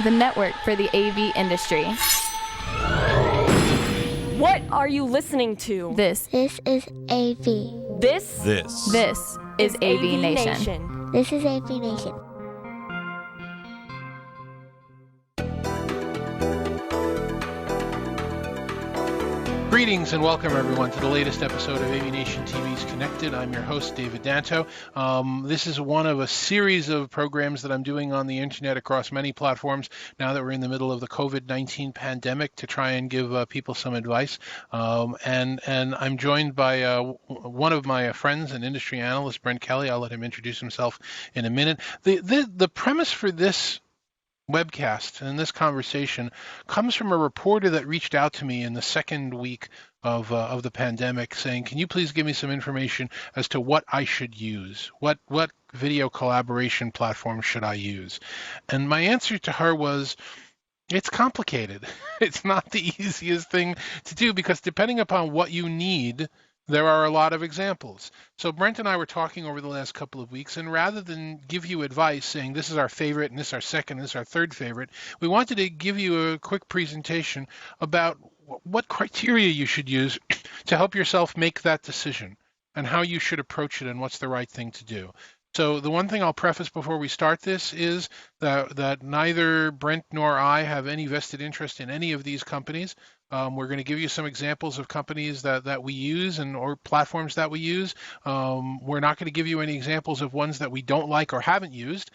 the network for the AV industry. What are you listening to? This is AV. This is AVNation. This is AVNation. Greetings and welcome everyone to the latest episode of AVNation TV's Connected. I'm your host, David Danto. This is one of a series of programs that I'm doing on the internet across many platforms now that we're in the middle of the COVID-19 pandemic to try and give people some advice. And I'm joined by one of my friends and industry analyst, Brent Kelly. I'll let him introduce himself in a minute. The premise for this webcast and this conversation comes from a reporter that reached out to me in the second week of the pandemic saying, can you please give me some information as to what I should use? What video collaboration platform should I use? And my answer to her was, it's complicated. It's not the easiest thing to do because depending upon what you need, there are a lot of examples. So Brent and I were talking over the last couple of weeks, and rather than give you advice saying this is our favorite and this is our second and this is our third favorite, we wanted to give you a quick presentation about what criteria you should use to help yourself make that decision and how you should approach it and what's the right thing to do. So the one thing I'll preface before we start this is that neither Brent nor I have any vested interest in any of these companies. We're going to give you some examples of companies that we use or platforms that we use. We're not going to give you any examples of ones that we don't like or haven't used.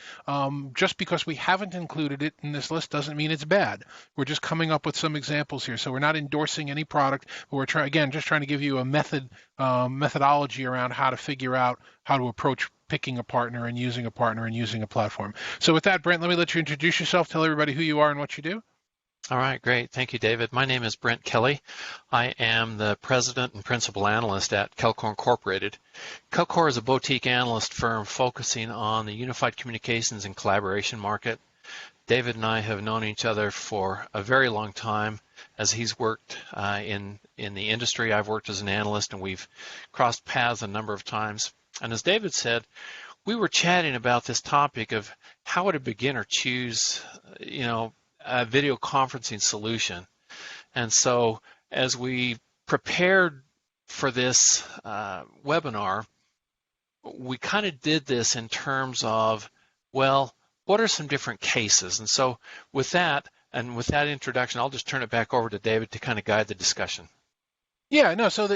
Just because we haven't included it in this list doesn't mean it's bad. We're just coming up with some examples here. So we're not endorsing any product, but we're just trying to give you a methodology around how to figure out how to approach picking a partner and using a platform. So with that, Brent, let me let you introduce yourself, tell everybody who you are and what you do. All right, great. Thank you, David. My name is Brent Kelly. I am the president and principal analyst at Kelcor Incorporated. Kelcor is a boutique analyst firm focusing on the unified communications and collaboration market. David and I have known each other for a very long time as he's worked in the industry. I've worked as an analyst and we've crossed paths a number of times. And as David said, we were chatting about this topic of how would a beginner choose, a video conferencing solution. And so as we prepared for this webinar, we kind of did this in terms of, well, what are some different cases? And so with that introduction, I'll just turn it back over to David to kind of guide the discussion. Yeah, no, so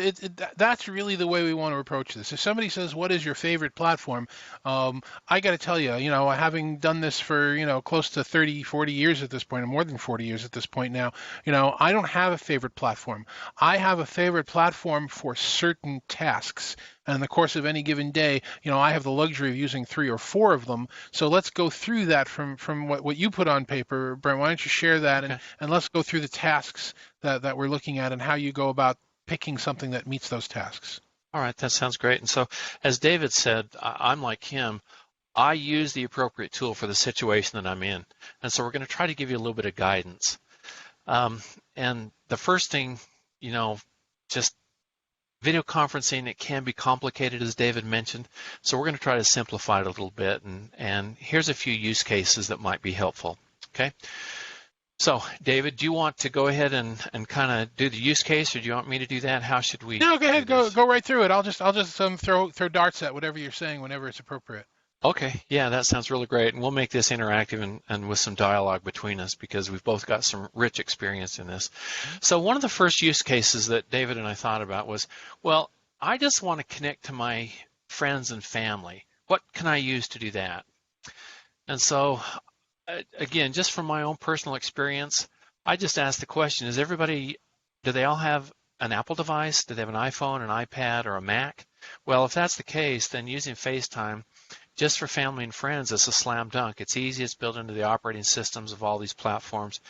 that's really the way we want to approach this. If somebody says, what is your favorite platform? I got to tell you, having done this for, close to 30, 40 years at this point, or more than 40 years at this point now, I don't have a favorite platform. I have a favorite platform for certain tasks. And in the course of any given day, I have the luxury of using 3 or 4 of them. So let's go through that from what you put on paper. Brent, why don't you share that and let's go through the tasks that we're looking at and how you go about picking something that meets those tasks. All right, that sounds great. And so as David said, I'm like him. I use the appropriate tool for the situation that I'm in. And so we're going to try to give you a little bit of guidance. And the first thing, just video conferencing, it can be complicated, as David mentioned. So we're going to try to simplify it a little bit. And here's a few use cases that might be helpful. Okay. So, David, do you want to go ahead and kind of do the use case, or do you want me to do that? How should we? No, go ahead, go right through it. I'll just throw darts at whatever you're saying whenever it's appropriate. Okay, yeah, that sounds really great, and we'll make this interactive and with some dialogue between us because we've both got some rich experience in this. So, one of the first use cases that David and I thought about was, well, I just want to connect to my friends and family. What can I use to do that? And so, again, just from my own personal experience, I just asked the question, do they all have an Apple device? Do they have an iPhone, an iPad, or a Mac? Well, if that's the case, then using FaceTime just for family and friends is a slam dunk. It's easy. It's built into the operating systems of all these platforms.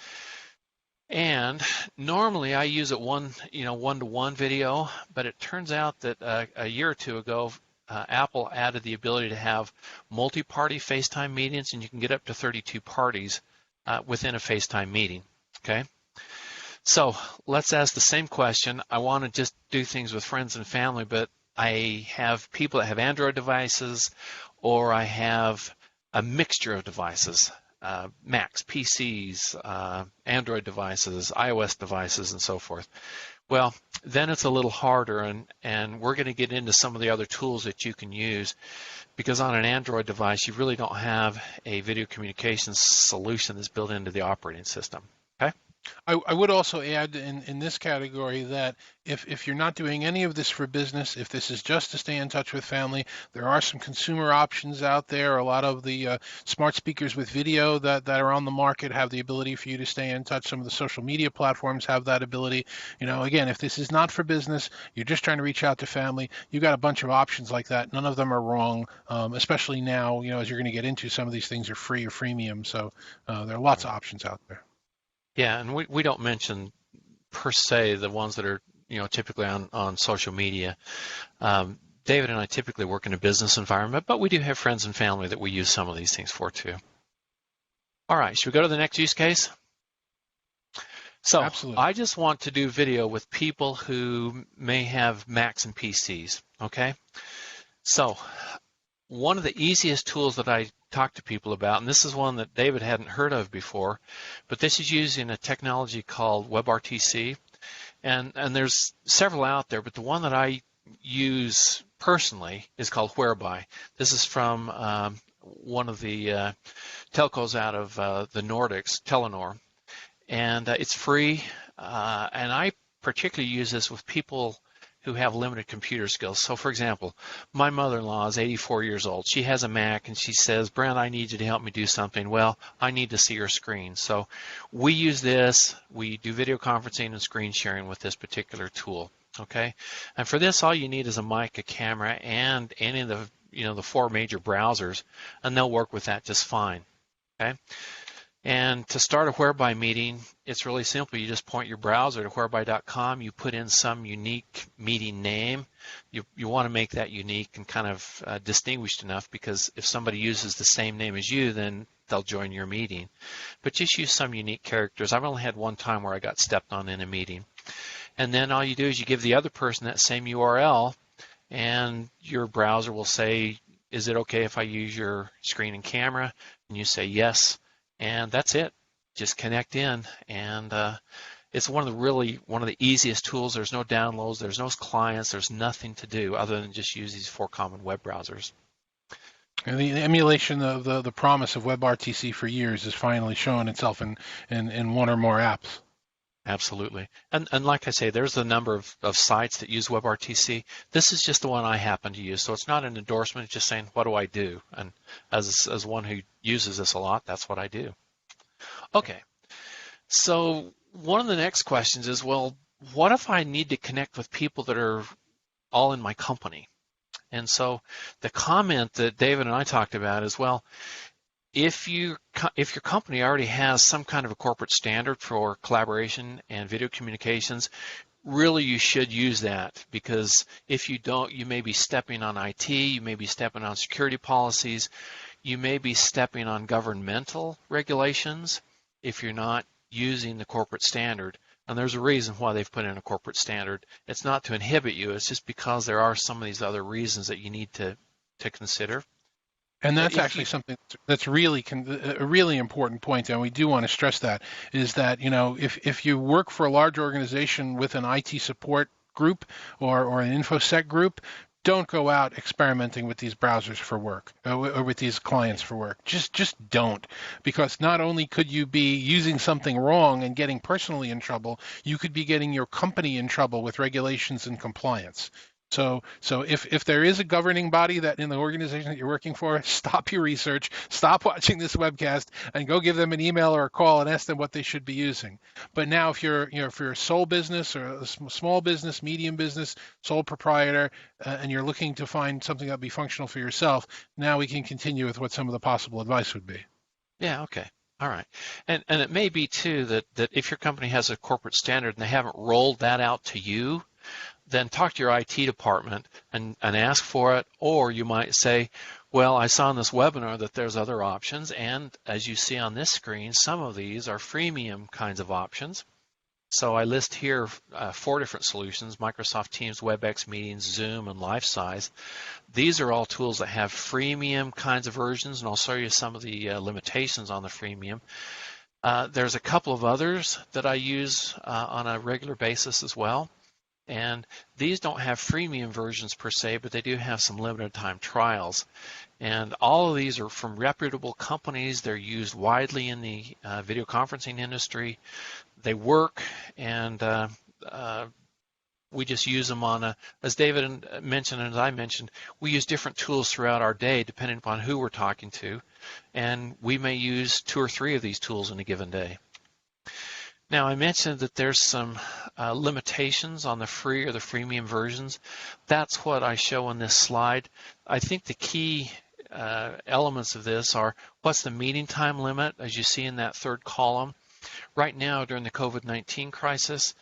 And normally I use it one-to-one video, but it turns out that a year or two ago, Apple added the ability to have multi-party FaceTime meetings, and you can get up to 32 parties within a FaceTime meeting. Okay, so let's ask the same question. I want to just do things with friends and family, but I have people that have Android devices, or I have a mixture of devices. Macs, PCs, Android devices, iOS devices, and so forth. Well, then it's a little harder, and we're going to get into some of the other tools that you can use, because on an Android device, you really don't have a video communications solution that's built into the operating system. Okay? I would also add in this category that if you're not doing any of this for business, if this is just to stay in touch with family, there are some consumer options out there. A lot of the smart speakers with video that are on the market have the ability for you to stay in touch. Some of the social media platforms have that ability. Again, if this is not for business, you're just trying to reach out to family, you got a bunch of options like that. None of them are wrong, especially now, as you're going to get into, some of these things are free or freemium. So there are lots of options out there. Yeah, and we don't mention per se the ones that are typically on social media. David and I typically work in a business environment, but we do have friends and family that we use some of these things for too. All right, should we go to the next use case? So Absolutely. I just want to do video with people who may have Macs and PCs, okay? So one of the easiest tools that I talk to people about, and this is one that David hadn't heard of before, but this is using a technology called WebRTC, and there's several out there, but the one that I use personally is called Whereby. This is from one of the telcos out of the Nordics, Telenor, and it's free, and I particularly use this with people who have limited computer skills. So for example, my mother-in-law is 84 years old. She has a Mac and she says, Brent, I need you to help me do something. Well, I need to see her screen. So we use this. We do video conferencing and screen sharing with this particular tool. Okay. And for this, all you need is a mic, a camera, and any of the 4 major browsers, and they'll work with that just fine. Okay. And to start a Whereby meeting, it's really simple. You just point your browser to whereby.com. You put in some unique meeting name. You want to make that unique and kind of distinguished enough, because if somebody uses the same name as you, then they'll join your meeting. But just use some unique characters. I've only had one time where I got stepped on in a meeting. And then all you do is you give the other person that same URL, and your browser will say, is it okay if I use your screen and camera? And you say yes. And that's it. Just connect in, and it's one of the easiest tools. There's no downloads, there's no clients, there's nothing to do other than just use these 4 common web browsers. And the emulation of the promise of WebRTC for years is finally showing itself in one or more apps. Absolutely. And like I say, there's a number of sites that use WebRTC. This is just the one I happen to use. So it's not an endorsement, it's just saying, what do I do? And as one who uses this a lot, that's what I do. Okay. So one of the next questions is, well, what if I need to connect with people that are all in my company? And so the comment that David and I talked about is, well, if your company already has some kind of a corporate standard for collaboration and video communications, really you should use that, because if you don't, you may be stepping on IT, you may be stepping on security policies, you may be stepping on governmental regulations if you're not using the corporate standard. And there's a reason why they've put in a corporate standard. It's not to inhibit you, it's just because there are some of these other reasons that you need to consider. And that's actually something that's really a really important point, and we do want to stress that, is that, if you work for a large organization with an IT support group or an InfoSec group, don't go out experimenting with these browsers for work or with these clients for work. Just don't, because not only could you be using something wrong and getting personally in trouble, you could be getting your company in trouble with regulations and compliance. So if there is a governing body that in the organization that you're working for, stop your research, stop watching this webcast, and go give them an email or a call and ask them what they should be using. But now if you're a sole business or a small business, medium business, sole proprietor, and you're looking to find something that would be functional for yourself, now we can continue with what some of the possible advice would be. Yeah, okay. All right. And it may be too that if your company has a corporate standard and they haven't rolled that out to you, then talk to your IT department and ask for it. Or you might say, well, I saw in this webinar that there's other options, and as you see on this screen, some of these are freemium kinds of options. So I list here 4 different solutions: Microsoft Teams, WebEx Meetings, Zoom, and LifeSize. These are all tools that have freemium kinds of versions, and I'll show you some of the limitations on the freemium. There's a couple of others that I use on a regular basis as well. And these don't have freemium versions per se, but they do have some limited time trials. And all of these are from reputable companies. They're used widely in the video conferencing industry. They work, and we just use them on as David mentioned and as I mentioned, we use different tools throughout our day depending upon who we're talking to. And we may use 2 or 3 of these tools in a given day. Now, I mentioned that there's some limitations on the free or the freemium versions. That's what I show on this slide. I think the key elements of this are: what's the meeting time limit, as you see in that 3rd column. Right now, during the COVID-19 crisis,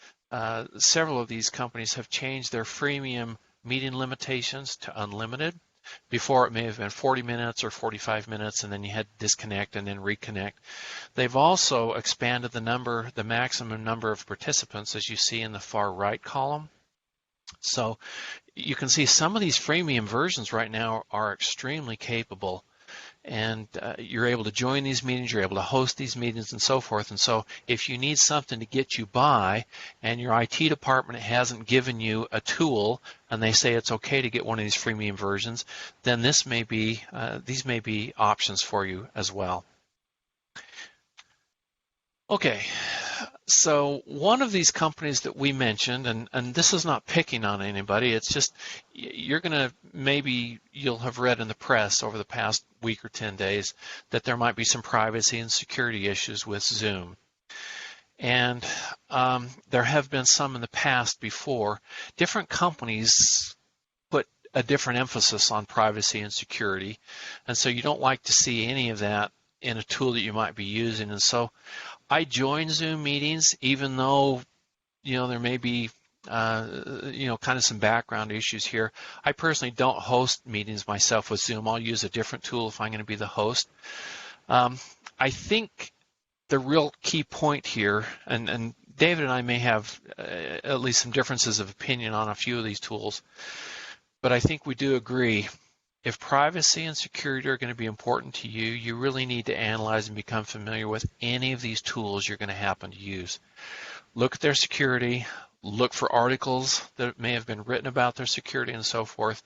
several of these companies have changed their freemium meeting limitations to unlimited. Before, it may have been 40 minutes or 45 minutes, and then you had to disconnect and then reconnect. They've also expanded the maximum number of participants, as you see in the far right column. So you can see some of these freemium versions right now are extremely capable, and you're able to join these meetings, you're able to host these meetings, and so forth. And so if you need something to get you by, and your IT department hasn't given you a tool, and they say it's okay to get one of these freemium versions, then these may be options for you as well. Okay, so one of these companies that we mentioned, and this is not picking on anybody, it's just you'll have read in the press over the past week or 10 days that there might be some privacy and security issues with Zoom. And there have been some in the past before. Different companies put a different emphasis on privacy and security, and so you don't like to see any of that in a tool that you might be using. And so I join Zoom meetings, even though there may be kind of some background issues here. I personally don't host meetings myself with Zoom. I'll use a different tool if I'm going to be the host. I think the real key point here, and David and I may have at least some differences of opinion on a few of these tools, but I think we do agree. If privacy and security are going to be important to you, you really need to analyze and become familiar with any of these tools you're going to happen to use. Look at their security, look for articles that may have been written about their security and so forth,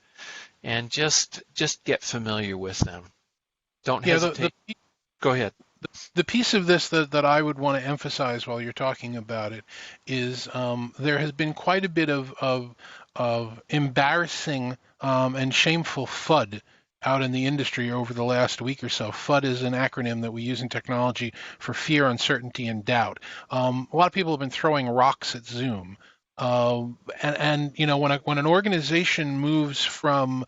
and just get familiar with them. Don't hesitate. Go ahead. The piece of this that I would want to emphasize while you're talking about it is there has been quite a bit of embarrassing and shameful FUD out in the industry over the last week or so. FUD is an acronym that we use in technology for fear, uncertainty, and doubt. A lot of people have been throwing rocks at Zoom. And when an organization moves from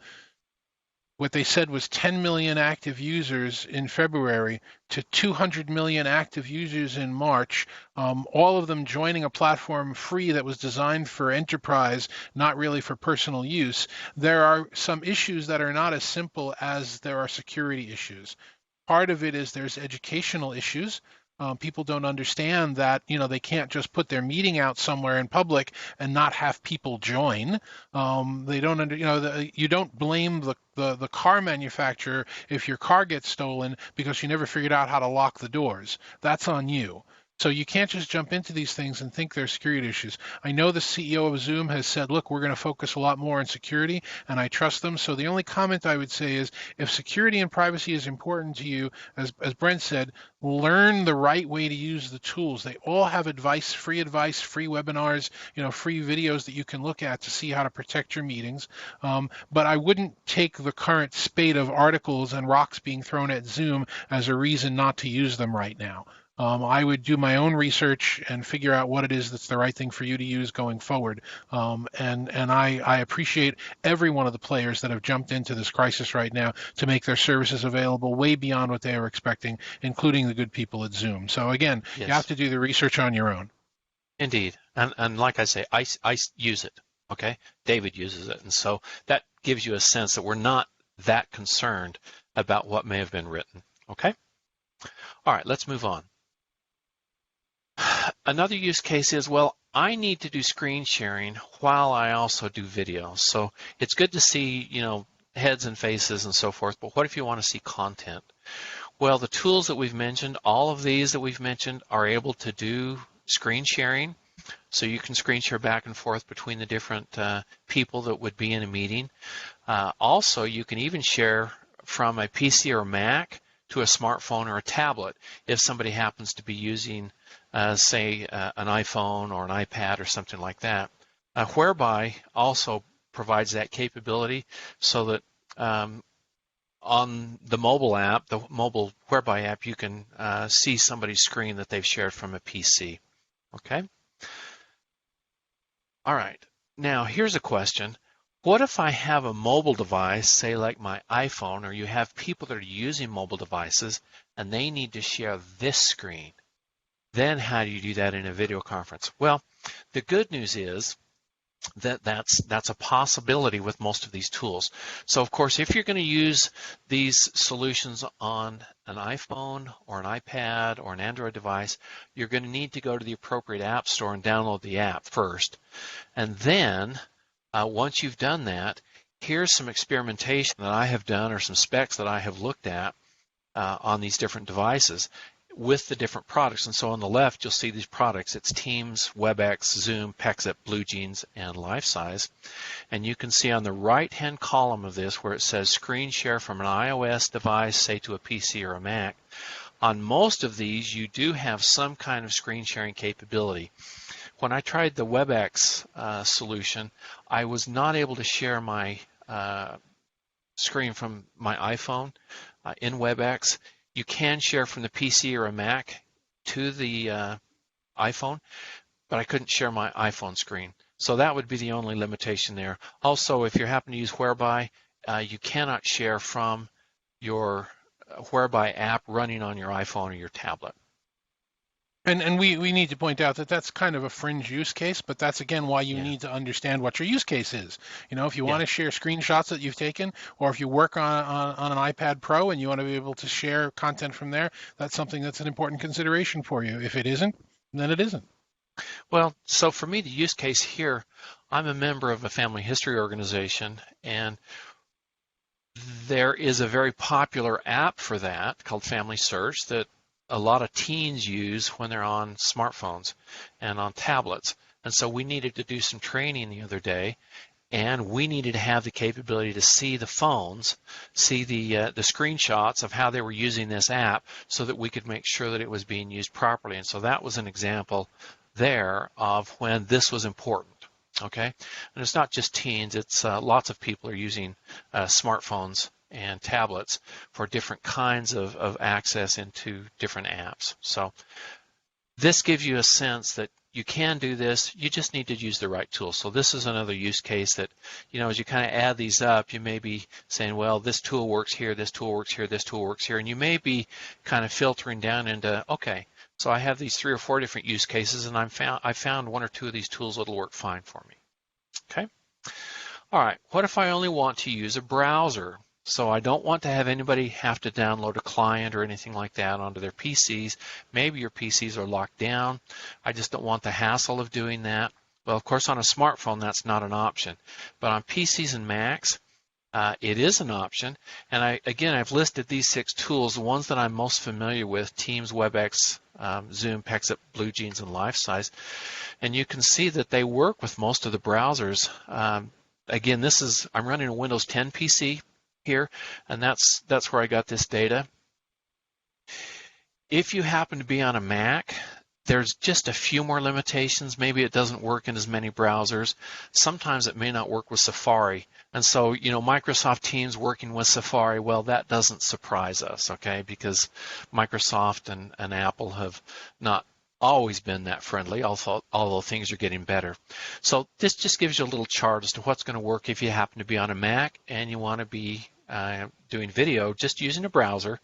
what they said was 10 million active users in February to 200 million active users in March, all of them joining a platform free that was designed for enterprise, not really for personal use, there are some issues that are not as simple as there are security issues. Part of it is there's educational issues. People don't understand that they can't just put their meeting out somewhere in public and not have people join. They don't you don't blame the car manufacturer if your car gets stolen because you never figured out how to lock the doors. That's on you. So you can't just jump into these things and think they're security issues. I know the CEO of Zoom has said, look, we're going to focus a lot more on security, and I trust them. So the only comment I would say is if security and privacy is important to you, as Brent said, learn the right way to use the tools. They all have advice, free webinars, free videos that you can look at to see how to protect your meetings. But I wouldn't take the current spate of articles and rocks being thrown at Zoom as a reason not to use them right now. I would do my own research and figure out what it is that's the right thing for you to use going forward. And I appreciate every one of the players that have jumped into this crisis right now to make their services available way beyond what they were expecting, including the good people at Zoom. So again, yes, you have to do the research on your own. Indeed. And like I say, I use it. Okay? David uses it. And so that gives you a sense that we're not that concerned about what may have been written. Okay? All right, let's move on. Another use case is, well, I need to do screen sharing while I also do video. So it's good to see, heads and faces and so forth, but what if you want to see content? Well, the tools that we've mentioned, all of these that we've mentioned are able to do screen sharing. So you can screen share back and forth between the different people that would be in a meeting. Also, you can even share from a PC or Mac to a smartphone or a tablet if somebody happens to be using, say, an iPhone or an iPad or something like that. Whereby also provides that capability so that on the mobile app, the mobile Whereby app, you can see somebody's screen that they've shared from a PC. Okay? All right. Now, here's a question. What if I have a mobile device, say like my iPhone, or you have people that are using mobile devices and they need to share this screen? Then how do you do that in a video conference? Well, the good news is that that's a possibility with most of these tools. So of course, if you're going to use these solutions on an iPhone or an iPad or an Android device, you're going to need to go to the appropriate app store and download the app first. And then once you've done that, here's some experimentation that I have done or some specs that I have looked at on these different devices with the different products. And so on the left, you'll see these products. It's Teams, WebEx, Zoom, Pexip, BlueJeans, and LifeSize. And you can see on the right-hand column of this where it says screen share from an iOS device, say to a PC or a Mac. On most of these, you do have some kind of screen sharing capability. When I tried the WebEx solution, I was not able to share my screen from my iPhone in WebEx. You can share from the PC or a Mac to the iPhone, but I couldn't share my iPhone screen. So that would be the only limitation there. Also, if you happen to use Whereby, you cannot share from your Whereby app running on your iPhone or your tablet. And we need to point out that that's kind of a fringe use case, but that's again why you need to understand what your use case is. If you want to share screenshots that you've taken, or if you work on an iPad Pro and you want to be able to share content from there, that's something that's an important consideration for you. If it isn't, then it isn't. Well, so for me, the use case here, I'm a member of a family history organization, and there is a very popular app for that called Family Search that a lot of teens use when they're on smartphones and on tablets. And so we needed to do some training the other day, and we needed to have the capability to see the phones, see the screenshots of how they were using this app so that we could make sure that it was being used properly. And so that was an example there of when this was important. Okay, and it's not just teens, it's lots of people are using smartphones and tablets for different kinds of access into different apps. So this gives you a sense that you can do this, you just need to use the right tool. So this is another use case that, as you kind of add these up, you may be saying, well, this tool works here, this tool works here, this tool works here, and you may be kind of filtering down into, okay, so I have these 3 or 4 different use cases, and I found 1 or 2 of these tools that'll work fine for me. Okay. All right. What if I only want to use a browser? So I don't want to have anybody have to download a client or anything like that onto their PCs. Maybe your PCs are locked down. I just don't want the hassle of doing that. Well, of course, on a smartphone, that's not an option. But on PCs and Macs, it is an option. And I've listed these 6 tools, the ones that I'm most familiar with: Teams, WebEx, Zoom, Pexip, BlueJeans, and LifeSize. And you can see that they work with most of the browsers. Again, I'm running a Windows 10 PC here, and that's where I got this data. If you happen to be on a Mac, there's just a few more limitations. Maybe it doesn't work in as many browsers. Sometimes it may not work with Safari. And so, Microsoft Teams working with Safari, well, that doesn't surprise us, okay, because Microsoft and Apple have not always been that friendly, although things are getting better. So this just gives you a little chart as to what's going to work if you happen to be on a Mac and you want to be doing video just using a browser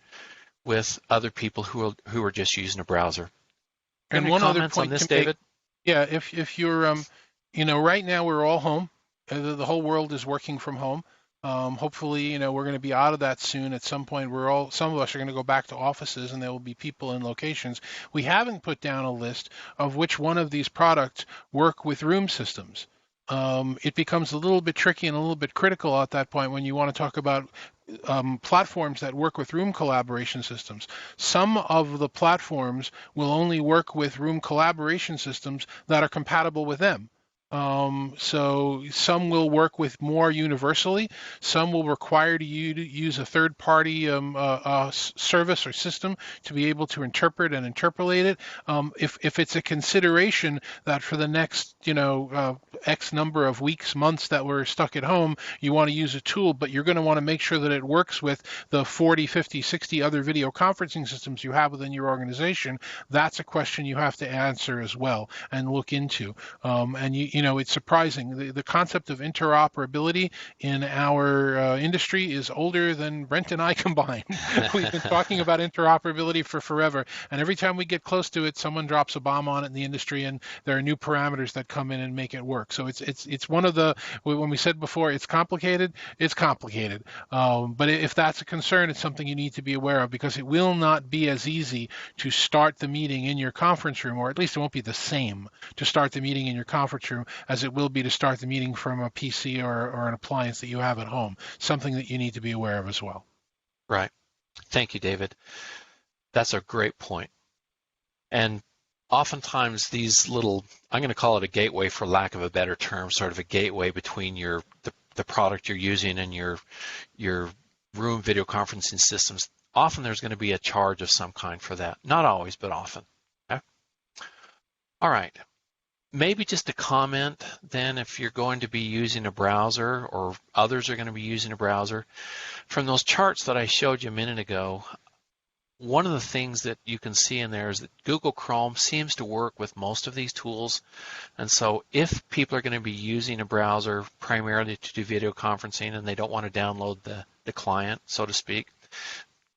with other people who are just using a browser. And Any one other comments point on this, to make, David? Yeah, if you're, right now we're all home. The whole world is working from home. Hopefully, we're going to be out of that soon. At some point, some of us are going to go back to offices, and there will be people in locations. We haven't put down a list of which one of these products work with room systems. It becomes a little bit tricky and a little bit critical at that point when you want to talk about platforms that work with room collaboration systems. Some of the platforms will only work with room collaboration systems that are compatible with them. So some will work with more universally. Some will require you to use a third-party service or system to be able to interpret and interpolate it. If it's a consideration that for the next, X number of weeks, months that we're stuck at home, you want to use a tool, but you're going to want to make sure that it works with the 40, 50, 60 other video conferencing systems you have within your organization, that's a question you have to answer as well and look into. And it's surprising. The concept of interoperability in our industry is older than Brent and I combined. We've been talking about interoperability for forever, and every time we get close to it, someone drops a bomb on it in the industry, and there are new parameters that come in and make it work. So it's one of the, when we said before, it's complicated. It's complicated, but if that's a concern, it's something you need to be aware of, because it will not be as easy to start the meeting in your conference room, or at least it won't be the same to start the meeting in your conference room as it will be to start the meeting from a PC or an appliance that you have at home. Something that you need to be aware of as well. Right. Thank you, David. That's a great point. And oftentimes these little, I'm going to call it a gateway for lack of a better term, sort of a gateway between the product you're using and your room video conferencing systems. Often there's going to be a charge of some kind for that. Not always, but often. Okay? All right. Maybe just a comment then, if you're going to be using a browser or others are going to be using a browser. From those charts that I showed you a minute ago, one of the things that you can see in there is that Google Chrome seems to work with most of these tools. And so if people are going to be using a browser primarily to do video conferencing and they don't want to download the client, so to speak,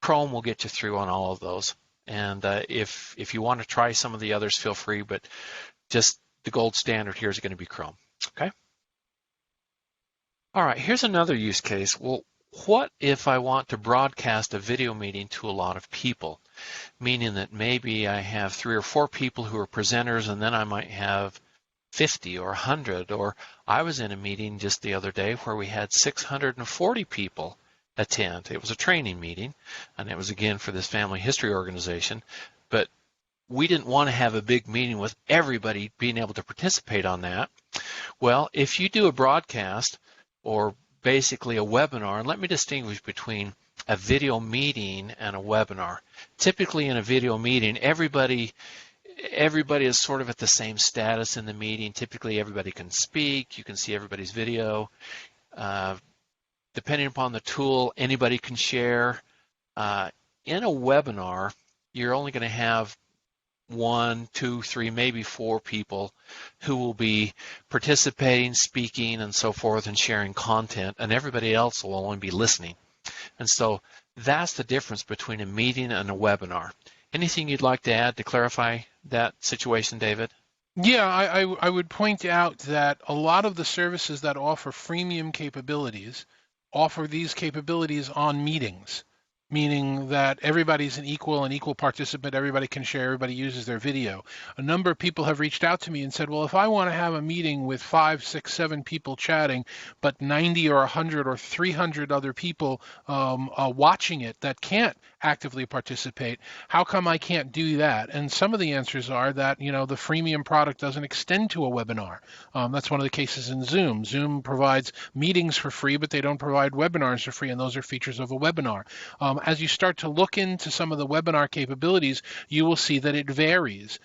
Chrome will get you through on all of those. And if you want to try some of the others, feel free, but just the gold standard here is going to be Chrome. Okay? All right, here's another use case. Well, what if I want to broadcast a video meeting to a lot of people? Meaning that maybe I have 3 or 4 people who are presenters, and then I might have 50 or 100. Or I was in a meeting just the other day where we had 640 people attend. It was a training meeting, and it was again for this family history organization. But we didn't want to have a big meeting with everybody being able to participate on that. Well, if you do a broadcast or basically a webinar, and let me distinguish between a video meeting and a webinar. Typically in a video meeting, everybody is sort of at the same status in the meeting. Typically everybody can speak, you can see everybody's video. Depending upon the tool, anybody can share. In a webinar, you're only going to have 1, 2, 3, maybe 4 people who will be participating, speaking, and so forth, and sharing content, and everybody else will only be listening. And so that's the difference between a meeting and a webinar. Anything you'd like to add to clarify that situation, David? Yeah, I would point out that a lot of the services that offer freemium capabilities offer these capabilities on meetings, meaning that everybody's an equal participant, everybody can share, everybody uses their video. A number of people have reached out to me and said, well, if I want to have a meeting with 5, 6, 7 people chatting, but 90 or 100 or 300 other people watching it that can't actively participate, how come I can't do that? And some of the answers are that, the freemium product doesn't extend to a webinar. That's one of the cases in Zoom. Zoom provides meetings for free, but they don't provide webinars for free, and those are features of a webinar. As you start to look into some of the webinar capabilities, you will see that it varies.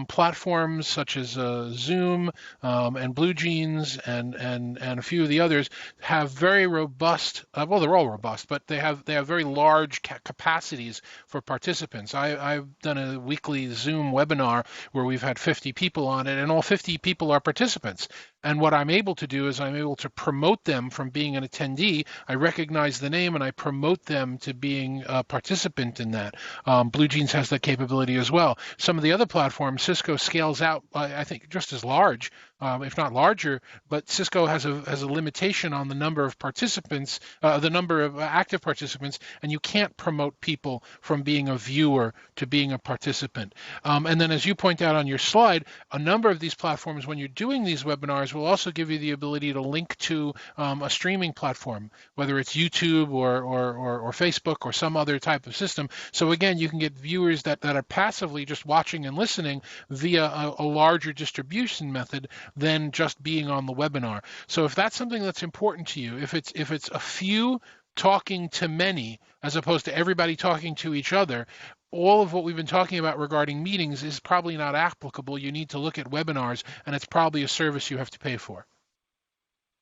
Platforms such as Zoom and BlueJeans and a few of the others have very robust, well, they're all robust, but they have very large capacities for participants. I've done a weekly Zoom webinar where we've had 50 people on it, and all 50 people are participants. And what I'm able to do is I'm able to promote them from being an attendee. I recognize the name and I promote them to being a participant in that. BlueJeans has that capability as well. Some of the other platforms, Cisco scales out, I think, just as large if not larger, but Cisco has a limitation on the number of participants, the number of active participants, and you can't promote people from being a viewer to being a participant. And then, as you point out on your slide, a number of these platforms, when you're doing these webinars, will also give you the ability to link to a streaming platform, whether it's YouTube or Facebook or some other type of system. So again, you can get viewers that are passively just watching and listening via a larger distribution method than just being on the webinar. So if that's something that's important to you, if it's a few talking to many as opposed to everybody talking to each other, all of what we've been talking about regarding meetings is probably not applicable. You need to look at webinars, and it's probably a service you have to pay for.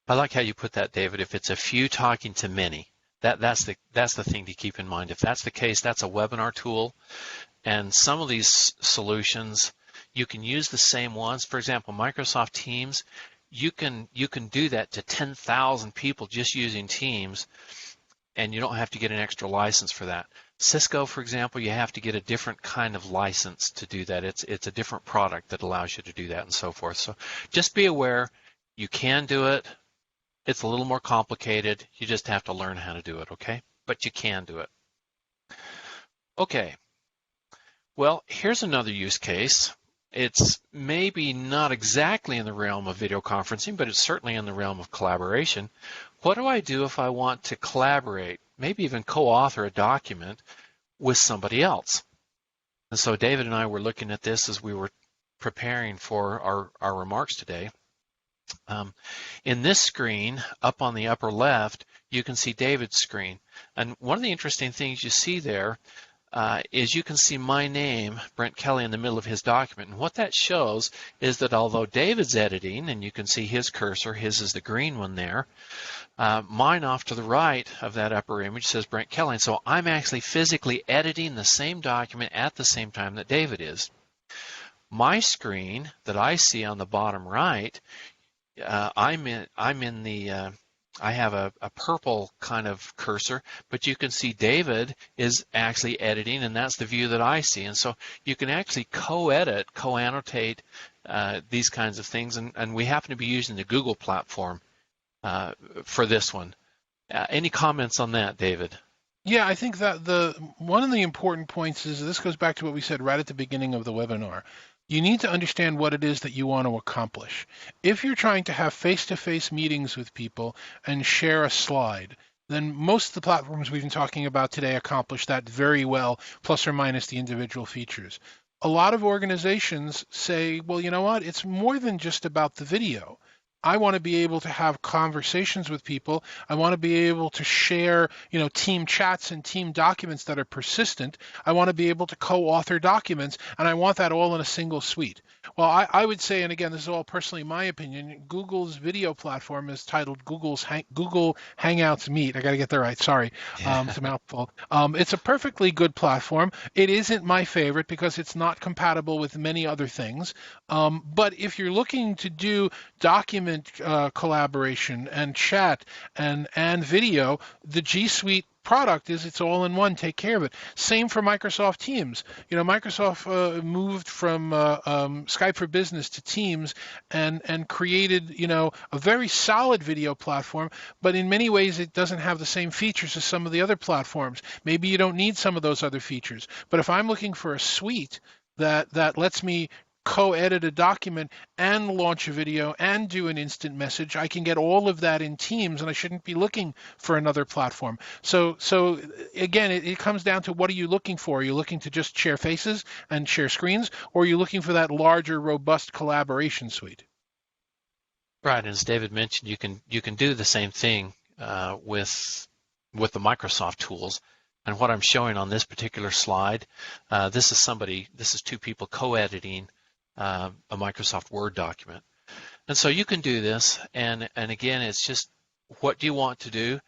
I like how you put that, David. If it's a few talking to many, that's the thing to keep in mind. If that's the case, that's a webinar tool, and some of these solutions you can use the same ones. For example, Microsoft Teams, you can do that to 10,000 people just using Teams, and you don't have to get an extra license for that. Cisco, for example, you have to get a different kind of license to do that. It's a different product that allows you to do that and so forth. So just be aware, you can do it. It's a little more complicated. You just have to learn how to do it, okay? But you can do it. Okay. Well, here's another use case. It's maybe not exactly in the realm of video conferencing, but it's certainly in the realm of collaboration. What do I do if I want to collaborate, maybe even co-author a document with somebody else? And so David and I were looking at this as we were preparing for our remarks today. In this screen, up on the upper left, you can see David's screen. And one of the interesting things you see there is you can see my name, Brent Kelly, in the middle of his document. And what that shows is that although David's editing, and you can see his cursor, his is the green one there, mine off to the right of that upper image says Brent Kelly. And so I'm actually physically editing the same document at the same time that David is. My screen that I see on the bottom right, I have a purple kind of cursor, but you can see David is actually editing, and that's the view that I see. And so you can actually co-edit, co-annotate these kinds of things, and we happen to be using the Google platform for this one. Any comments on that, David? Yeah, I think that one of the important points is, this goes back to what we said right at the beginning of the webinar. You need to understand what it is that you want to accomplish. If you're trying to have face-to-face meetings with people and share a slide, then most of the platforms we've been talking about today accomplish that very well, plus or minus the individual features. A lot of organizations say, well, you know what? It's more than just about the video. I want to be able to have conversations with people. I want to be able to share, team chats and team documents that are persistent. I want to be able to co-author documents, and I want that all in a single suite. Well, I would say, and again, this is all personally my opinion, Google's video platform is titled Google Hangouts Meet. I got to get that right. Sorry. It's a mouthful. It's a perfectly good platform. It isn't my favorite because it's not compatible with many other things. But if you're looking to do document collaboration and chat and video, the G Suite product is it's all in one. Take care of it. Same for Microsoft Teams. Microsoft moved from Skype for Business to Teams and created a very solid video platform, but in many ways it doesn't have the same features as some of the other platforms. Maybe you don't need some of those other features, but if I'm looking for a suite that lets me co-edit a document and launch a video and do an instant message, I can get all of that in Teams, and I shouldn't be looking for another platform. So again, it comes down to, what are you looking for? Are you looking to just share faces and share screens, or are you looking for that larger, robust collaboration suite? Right, as David mentioned, you can do the same thing with the Microsoft tools. And what I'm showing on this particular slide, this is two people co-editing a Microsoft Word document. And so you can do this, and again, it's just, what do you want to do?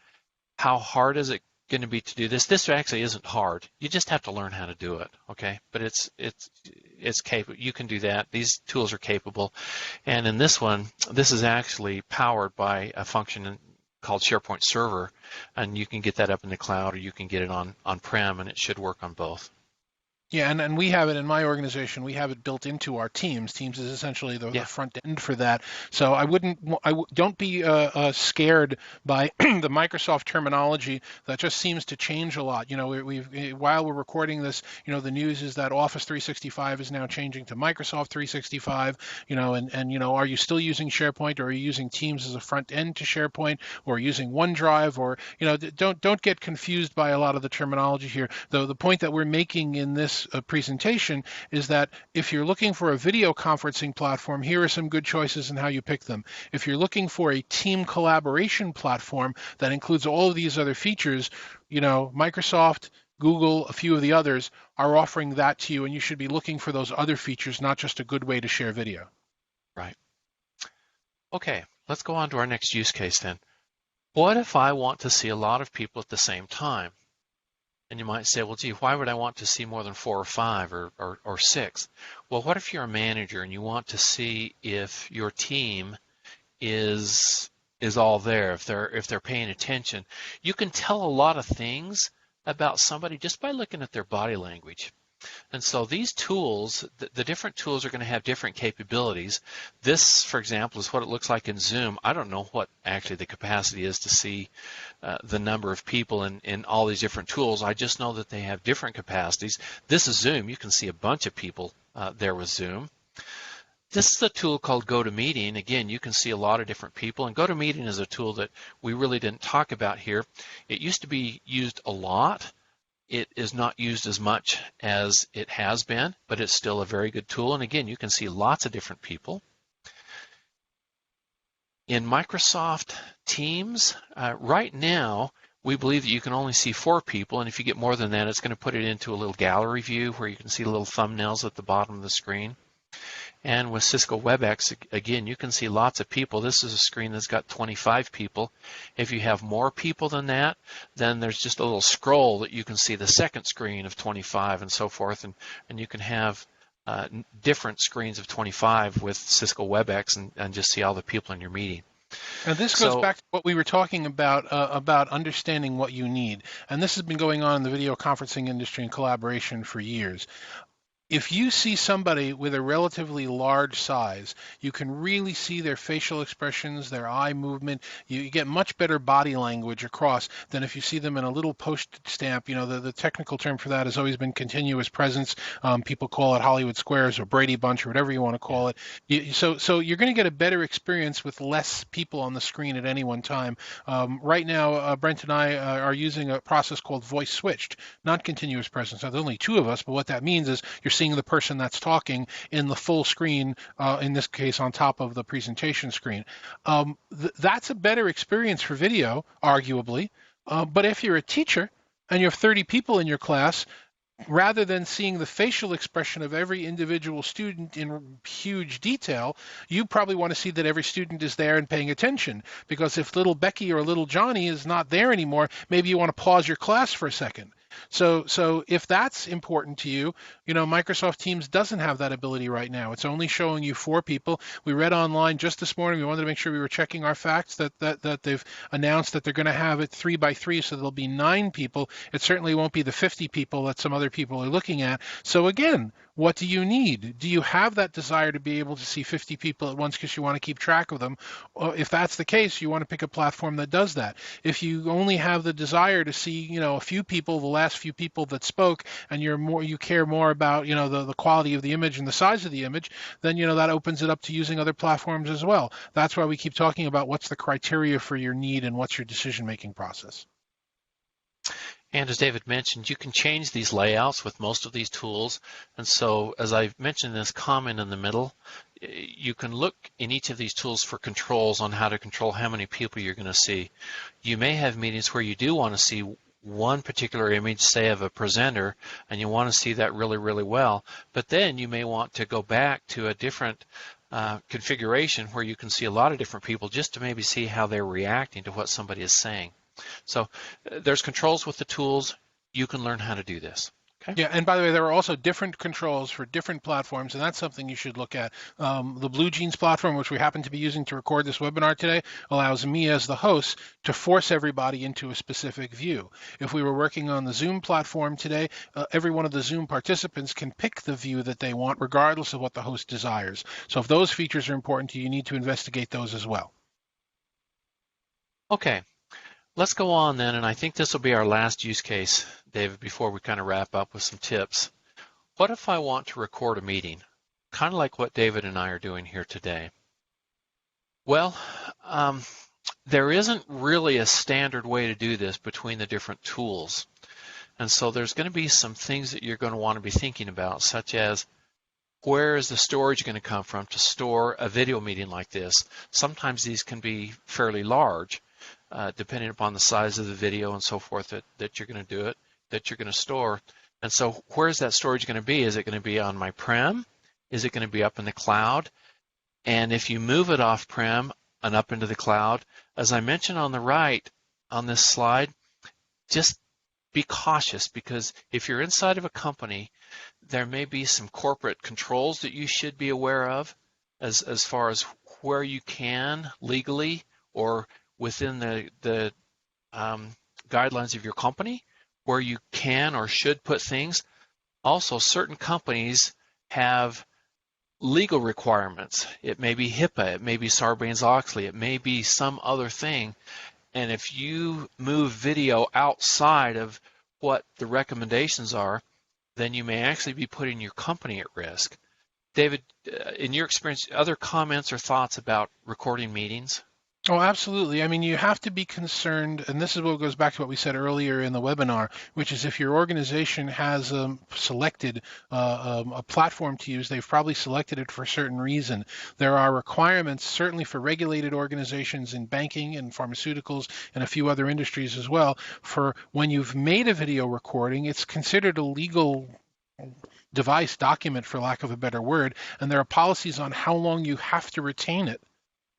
How hard is it going to be to do this? This actually isn't hard. You just have to learn how to do it, okay? But it's capable. You can do that. These tools are capable. And in this one, this is actually powered by a function called SharePoint Server, and you can get that up in the cloud, or you can get it on-prem, and it should work on both. Yeah, and we have it in my organization. We have it built into our Teams. Teams is essentially the front end for that. So don't be scared by the Microsoft terminology that just seems to change a lot. While we're recording this, the news is that Office 365 is now changing to Microsoft 365. And are you still using SharePoint, or are you using Teams as a front end to SharePoint, or using OneDrive, or don't get confused by a lot of the terminology here. Though the point that we're making in this presentation is that if you're looking for a video conferencing platform, here are some good choices in how you pick them. If you're looking for a team collaboration platform that includes all of these other features, Microsoft, Google, a few of the others are offering that to you, and you should be looking for those other features, not just a good way to share video. Right. Okay, let's go on to our next use case then. What if I want to see a lot of people at the same time? And you might say, well, gee, why would I want to see more than 4 or 5 or 6? Well, what if you're a manager and you want to see if your team is all there, if they're paying attention? You can tell a lot of things about somebody just by looking at their body language. And so these tools, the different tools are going to have different capabilities. This, for example, is what it looks like in Zoom. I don't know what actually the capacity is to see the number of people in all these different tools. I just know that they have different capacities. This is Zoom. You can see a bunch of people there with Zoom. This is a tool called GoToMeeting. Again, you can see a lot of different people, and GoToMeeting is a tool that we really didn't talk about here. It used to be used a lot. It is not used as much as it has been, but it's still a very good tool. And again, you can see lots of different people. In Microsoft Teams, right now, we believe that you can only see 4 people, and if you get more than that, it's going to put it into a little gallery view where you can see little thumbnails at the bottom of the screen. And with Cisco WebEx, again, you can see lots of people. This is a screen that's got 25 people. If you have more people than that, then there's just a little scroll that you can see the second screen of 25 and so forth. And you can have different screens of 25 with Cisco WebEx and just see all the people in your meeting. And this goes back to what we were talking about understanding what you need. And this has been going on in the video conferencing industry and collaboration for years. If you see somebody with a relatively large size, you can really see their facial expressions, their eye movement. You get much better body language across than if you see them in a little postage stamp. The technical term for that has always been continuous presence. People call it Hollywood Squares or Brady Bunch or whatever you want to call it. So you're going to get a better experience with less people on the screen at any one time. Right now, Brent and I are using a process called voice switched, not continuous presence. Now, there's only 2 of us, but what that means is you're seeing the person that's talking in the full screen, in this case on top of the presentation screen. That's a better experience for video, arguably. But if you're a teacher and you have 30 people in your class, rather than seeing the facial expression of every individual student in huge detail, you probably want to see that every student is there and paying attention. Because if little Becky or little Johnny is not there anymore, maybe you want to pause your class for a second. So if that's important to you, Microsoft Teams doesn't have that ability right now. It's only showing you 4 people. We read online just this morning. We wanted to make sure we were checking our facts that they've announced that they're going to have it 3 by 3, so there'll be 9 people. It certainly won't be the 50 people that some other people are looking at. So again, what do you need? Do you have that desire to be able to see 50 people at once because you want to keep track of them? Or if that's the case, you want to pick a platform that does that. If you only have the desire to see, a few people, the last few people that spoke, and you care more about, the quality of the image and the size of the image, then, that opens it up to using other platforms as well. That's why we keep talking about what's the criteria for your need and what's your decision-making process. And as David mentioned, you can change these layouts with most of these tools. And so, as I mentioned in this comment in the middle, you can look in each of these tools for controls on how to control how many people you're going to see. You may have meetings where you do want to see one particular image, say of a presenter, and you want to see that really, really well. But then you may want to go back to a different configuration where you can see a lot of different people just to maybe see how they're reacting to what somebody is saying. So there's controls with the tools. You can learn how to do this. Okay. Yeah, and by the way, there are also different controls for different platforms, and that's something you should look at. The Blue Jeans platform, which we happen to be using to record this webinar today, allows me as the host to force everybody into a specific view. If we were working on the Zoom platform today, every one of the Zoom participants can pick the view that they want, regardless of what the host desires. So if those features are important to you, you need to investigate those as well. Okay. Let's go on then, and I think this will be our last use case, David, before we kind of wrap up with some tips. What if I want to record a meeting, kind of like what David and I are doing here today? Well, there isn't really a standard way to do this between the different tools. And so there's going to be some things that you're going to want to be thinking about, such as where is the storage going to come from to store a video meeting like this? Sometimes these can be fairly large. Depending upon the size of the video and so forth that you're going to do it, that you're going to store. And so where's that storage going to be? Is it going to be on my prem? Is it going to be up in the cloud? And if you move it off prem and up into the cloud, as I mentioned on the right on this slide, just be cautious, because if you're inside of a company, there may be some corporate controls that you should be aware of as far as where you can legally or within the guidelines of your company, where you can or should put things. Also, certain companies have legal requirements. It may be HIPAA, it may be Sarbanes-Oxley, it may be some other thing. And if you move video outside of what the recommendations are, then you may actually be putting your company at risk. David, in your experience, other comments or thoughts about recording meetings? Oh, absolutely. I mean, you have to be concerned, and this is what goes back to what we said earlier in the webinar, which is if your organization has selected a platform to use, they've probably selected it for a certain reason. There are requirements, certainly for regulated organizations in banking and pharmaceuticals and a few other industries as well, for when you've made a video recording, it's considered a legal device document, for lack of a better word, and there are policies on how long you have to retain it,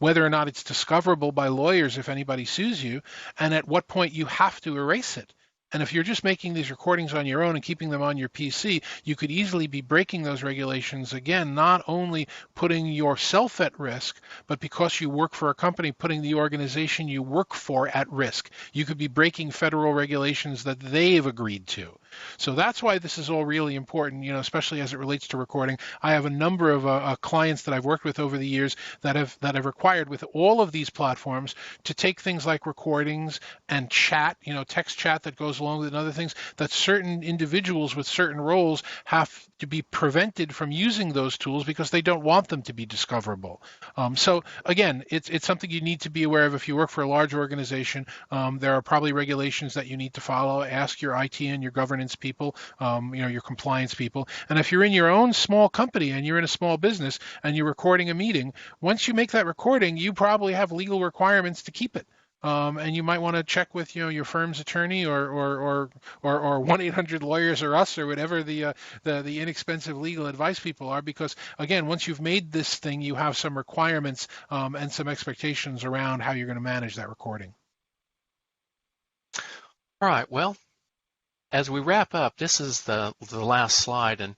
whether or not it's discoverable by lawyers if anybody sues you, and at what point you have to erase it. And if you're just making these recordings on your own and keeping them on your PC, you could easily be breaking those regulations, again, not only putting yourself at risk, but because you work for a company, putting the organization you work for at risk. You could be breaking federal regulations that they've agreed to. So that's why this is all really important, you know, especially as it relates to recording. I have a number of clients that I've worked with over the years that have required with all of these platforms to take things like recordings and chat, you know, text chat that goes along with it and other things, that certain individuals with certain roles have to be prevented from using those tools because they don't want them to be discoverable. So again, it's something you need to be aware of if you work for a large organization. There are probably regulations that you need to follow. Ask your IT and your governance people, you know, your compliance people. And if you're in your own small company and you're in a small business and you're recording a meeting, once you make that recording, you probably have legal requirements to keep it. And you might want to check with, you know, your firm's attorney or 1-800-Lawyers or us or whatever the inexpensive legal advice people are, because again, once you've made this thing, you have some requirements and some expectations around how you're going to manage that recording. All right. Well, as we wrap up, this is the last slide, and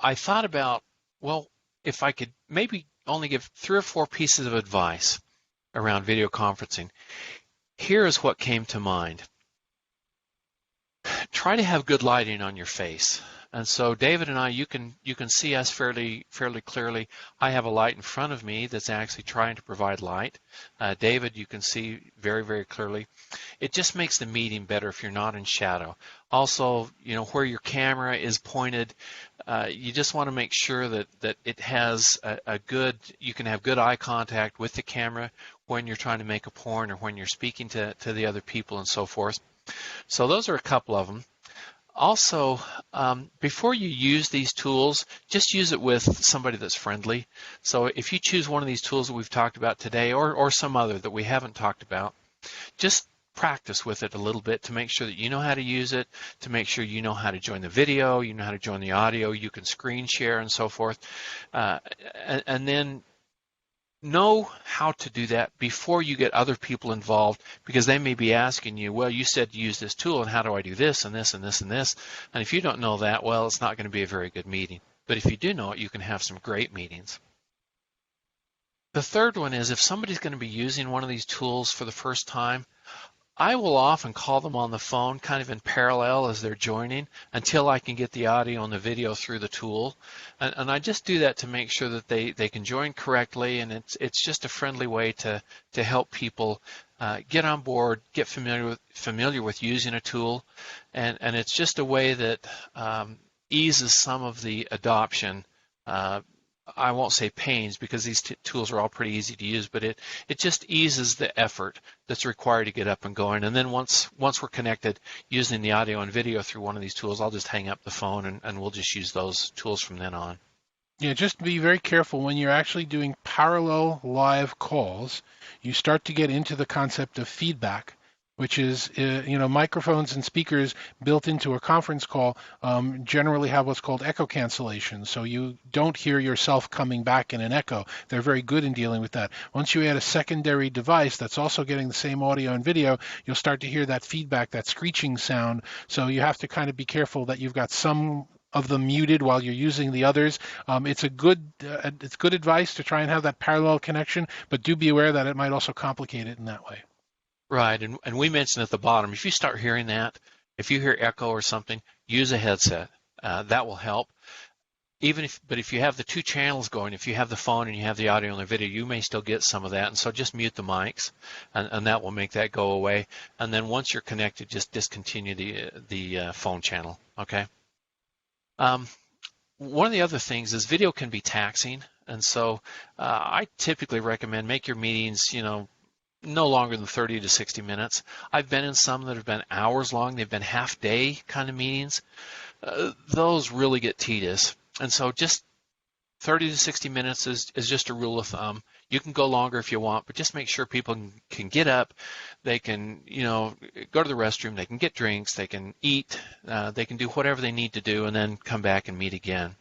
I thought about, well, if I could maybe only give 3 or 4 pieces of advice around video conferencing. Here is what came to mind. Try to have good lighting on your face. And so David and I, you can see us fairly clearly. I have a light in front of me that's actually trying to provide light. David, you can see very, very clearly. It just makes the meeting better if you're not in shadow. Also, you know, where your camera is pointed, you just want to make sure that it has a good, you can have good eye contact with the camera when you're trying to make a point or when you're speaking to the other people and so forth. So those are a couple of them. Also, before you use these tools, just use it with somebody that's friendly. So if you choose one of these tools that we've talked about today or some other that we haven't talked about, just practice with it a little bit to make sure that you know how to use it, to make sure you know how to join the video, you know how to join the audio, you can screen share and so forth. And then know how to do that before you get other people involved, because they may be asking you, well, you said to use this tool, and how do I do this and this and this and this? And if you don't know that, well, it's not going to be a very good meeting. But if you do know it, you can have some great meetings. The third one is if somebody's going to be using one of these tools for the first time, I will often call them on the phone kind of in parallel as they're joining until I can get the audio and the video through the tool. And I just do that to make sure that they can join correctly, and it's just a friendly way to help people get on board, get familiar with using a tool, and it's just a way that eases some of the adoption. I won't say pains, because these tools are all pretty easy to use, but it just eases the effort that's required to get up and going. And then once we're connected using the audio and video through one of these tools, I'll just hang up the phone and we'll just use those tools from then on. Yeah, just be very careful when you're actually doing parallel live calls. You start to get into the concept of feedback, which is, microphones and speakers built into a conference call generally have what's called echo cancellation. So you don't hear yourself coming back in an echo. They're very good in dealing with that. Once you add a secondary device that's also getting the same audio and video, you'll start to hear that feedback, that screeching sound. So you have to kind of be careful that you've got some of them muted while you're using the others. It's good advice to try and have that parallel connection, but do be aware that it might also complicate it in that way. Right, and we mentioned at the bottom, if you start hearing that, if you hear echo or something, use a headset. That will help. But if you have the two channels going, if you have the phone and you have the audio and the video, you may still get some of that. And so just mute the mics, and that will make that go away. And then once you're connected, just discontinue the phone channel. Okay. One of the other things is video can be taxing, and so I typically recommend make your meetings, no longer than 30 to 60 minutes. I've been in some that have been hours long. They've been half-day kind of meetings. Those really get tedious. And so just 30 to 60 minutes is just a rule of thumb. You can go longer if you want, but just make sure people can get up. They can, go to the restroom. They can get drinks. They can eat. They can do whatever they need to do and then come back and meet again.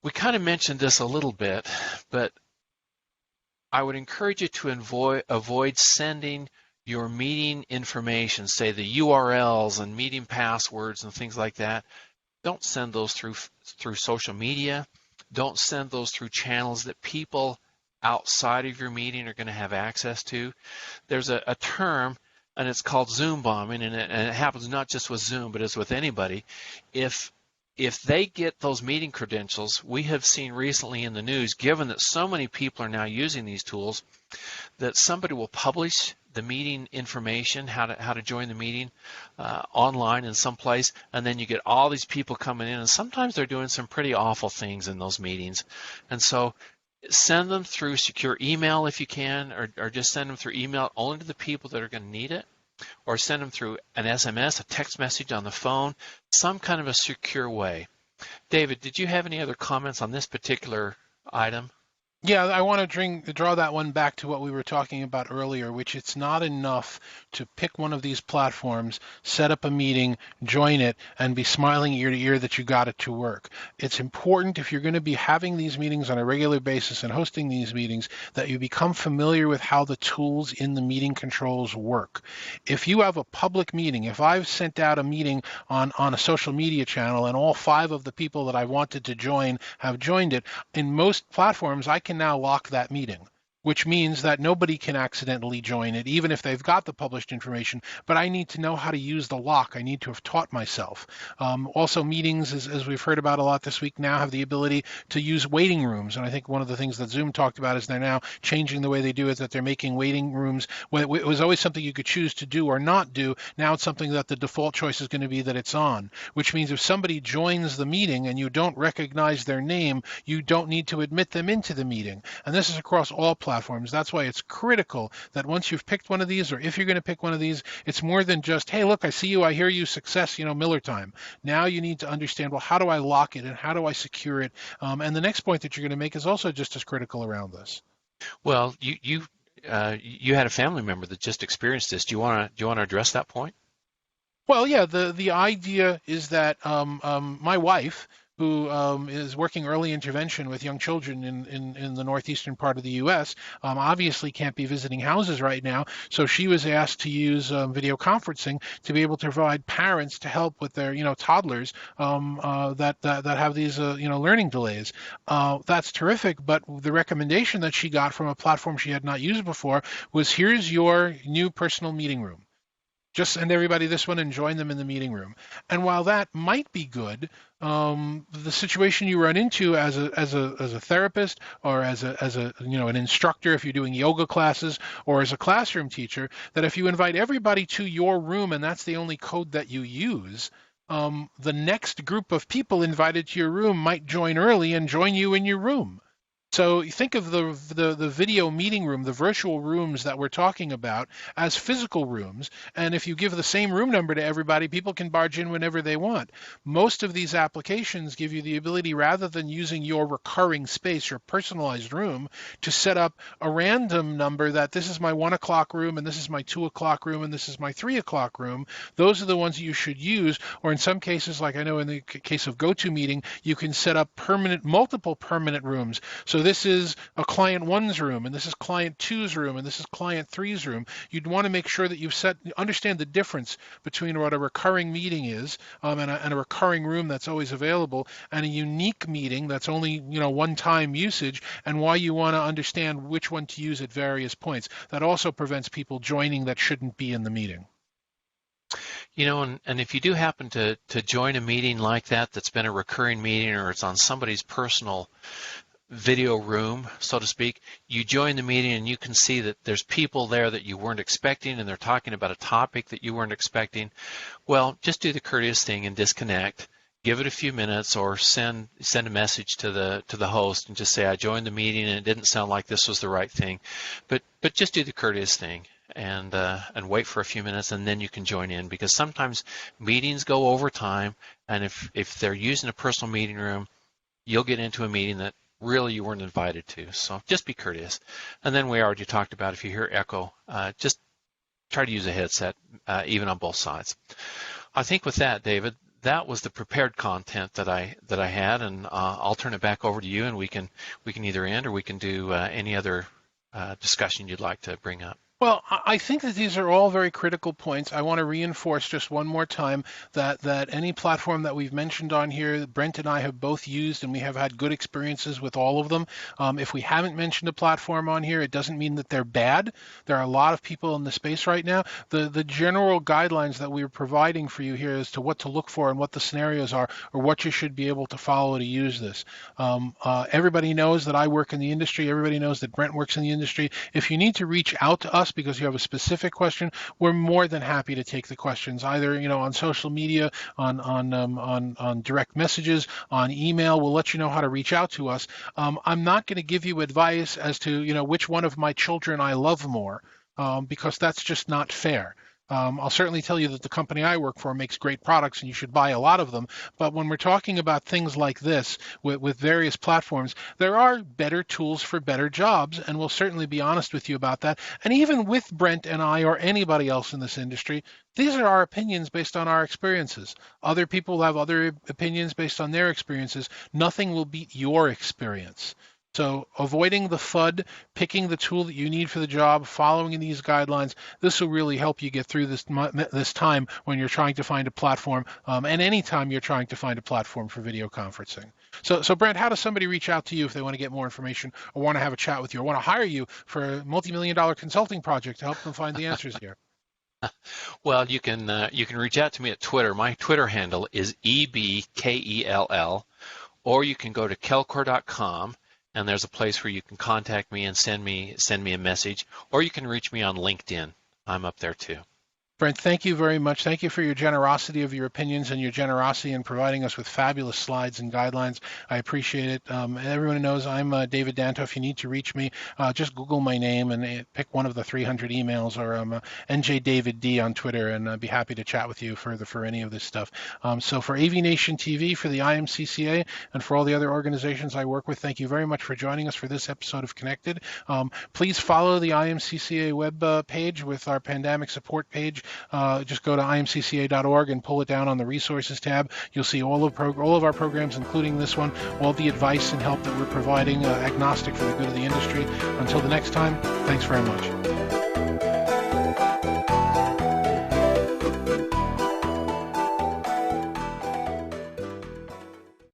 We kind of mentioned this a little bit, but I would encourage you to avoid sending your meeting information, say the URLs and meeting passwords and things like that. Don't send those through social media. Don't send those through channels that people outside of your meeting are going to have access to. There's a term, and it's called Zoom bombing, and it happens not just with Zoom, but it's with anybody. If they get those meeting credentials, we have seen recently in the news, given that so many people are now using these tools, that somebody will publish the meeting information, how to join the meeting online in some place, and then you get all these people coming in, and sometimes they're doing some pretty awful things in those meetings. And so send them through secure email if you can, or just send them through email only to the people that are going to need it, or send them through an SMS, a text message on the phone, some kind of a secure way. David, did you have any other comments on this particular item? Yeah, I want to draw that one back to what we were talking about earlier, which it's not enough to pick one of these platforms, set up a meeting, join it, and be smiling ear to ear that you got it to work. It's important, if you're going to be having these meetings on a regular basis and hosting these meetings, that you become familiar with how the tools in the meeting controls work. If you have a public meeting, if I've sent out a meeting on a social media channel and all 5 of the people that I wanted to join have joined it, in most platforms I can now lock that meeting, which means that nobody can accidentally join it, even if they've got the published information, but I need to know how to use the lock. I need to have taught myself. Also, meetings, as we've heard about a lot this week, now have the ability to use waiting rooms, and I think one of the things that Zoom talked about is they're now changing the way they do it, that they're making waiting rooms. It was always something you could choose to do or not do. Now it's something that the default choice is going to be that it's on, which means if somebody joins the meeting and you don't recognize their name, you don't need to admit them into the meeting. And this is across all platforms. That's why it's critical that once you've picked one of these, or if you're going to pick one of these, it's more than just, hey, look, I see you, I hear you, success, Miller time. Now you need to understand, well, how do I lock it and how do I secure it? And the next point that you're going to make is also just as critical around this. Well, you had a family member that just experienced this. Do you want to address that point? Well, yeah, the idea is that my wife, who is working early intervention with young children in the northeastern part of the U.S., obviously can't be visiting houses right now. So she was asked to use video conferencing to be able to provide parents to help with their, toddlers that have these, learning delays. That's terrific. But the recommendation that she got from a platform she had not used before was, here's your new personal meeting room. Just send everybody this one and join them in the meeting room. And while that might be good, the situation you run into as a therapist, or as an instructor if you're doing yoga classes, or as a classroom teacher, that if you invite everybody to your room and that's the only code that you use, the next group of people invited to your room might join early and join you in your room. So you think of the video meeting room, the virtual rooms that we're talking about, as physical rooms. And if you give the same room number to everybody, people can barge in whenever they want. Most of these applications give you the ability, rather than using your recurring space, your personalized room, to set up a random number that this is my 1 o'clock room, and this is my 2 o'clock room, and this is my 3 o'clock room. Those are the ones that you should use. Or in some cases, like I know in the case of GoToMeeting, you can set up multiple permanent rooms. So this is a client 1's room, and this is client 2's room, and this is client 3's room. You'd want to make sure that you understand the difference between what a recurring meeting is, and a recurring room that's always available, and a unique meeting that's only one-time usage, and why you want to understand which one to use at various points. That also prevents people joining that shouldn't be in the meeting. And if you do happen to join a meeting like that that's been a recurring meeting, or it's on somebody's personal video room, so to speak, you join the meeting and you can see that there's people there that you weren't expecting, and they're talking about a topic that you weren't expecting. Well, just do the courteous thing and disconnect. Give it a few minutes, or send a message to the host and just say, I joined the meeting and it didn't sound like this was the right thing. But just do the courteous thing and wait for a few minutes, and then you can join in, because sometimes meetings go over time, and if they're using a personal meeting room, you'll get into a meeting that really you weren't invited to. So just be courteous. And then we already talked about, if you hear echo, just try to use a headset, even on both sides. I think with that, David, that was the prepared content that I had, and I'll turn it back over to you, and we can either end, or we can do any other discussion you'd like to bring up. Well, I think that these are all very critical points. I want to reinforce just one more time that any platform that we've mentioned on here, Brent and I have both used, and we have had good experiences with all of them. If we haven't mentioned a platform on here, it doesn't mean that they're bad. There are a lot of people in the space right now. The general guidelines that we're providing for you here as to what to look for and what the scenarios are, or what you should be able to follow to use this. Everybody knows that I work in the industry. Everybody knows that Brent works in the industry. If you need to reach out to us because you have a specific question, we're more than happy to take the questions, either on social media, on direct messages, on email. We'll let you know how to reach out to us. I'm not going to give you advice as to which one of my children I love more, because that's just not fair. I'll certainly tell you that the company I work for makes great products and you should buy a lot of them. But when we're talking about things like this with various platforms, there are better tools for better jobs, and we'll certainly be honest with you about that. And even with Brent and I, or anybody else in this industry, these are our opinions based on our experiences. Other people have other opinions based on their experiences. Nothing will beat your experience. So avoiding the FUD, picking the tool that you need for the job, following these guidelines, this will really help you get through this time when you're trying to find a platform, and any time you're trying to find a platform for video conferencing. So Brent, how does somebody reach out to you if they want to get more information, or want to have a chat with you, or want to hire you for a multi-million-dollar consulting project to help them find the answers here? Well, you can reach out to me at Twitter. My Twitter handle is EBKELL, or you can go to kelcor.com. And there's a place where you can contact me and send me a message, or you can reach me on LinkedIn. I'm up there too. Brent, thank you very much. Thank you for your generosity of your opinions and your generosity in providing us with fabulous slides and guidelines. I appreciate it. Everyone knows I'm David Danto. If you need to reach me, just Google my name and pick one of the 300 emails, or NJDavidD on Twitter, and I'd be happy to chat with you further for any of this stuff. So for AVNation TV, for the IMCCA, and for all the other organizations I work with, thank you very much for joining us for this episode of Connected. Please follow the IMCCA web page with our pandemic support page. just go to imcca.org and pull it down on the resources tab. You'll see all of our programs, including this one, all the advice and help that we're providing, agnostic for the good of the industry. Until the next time, thanks very much.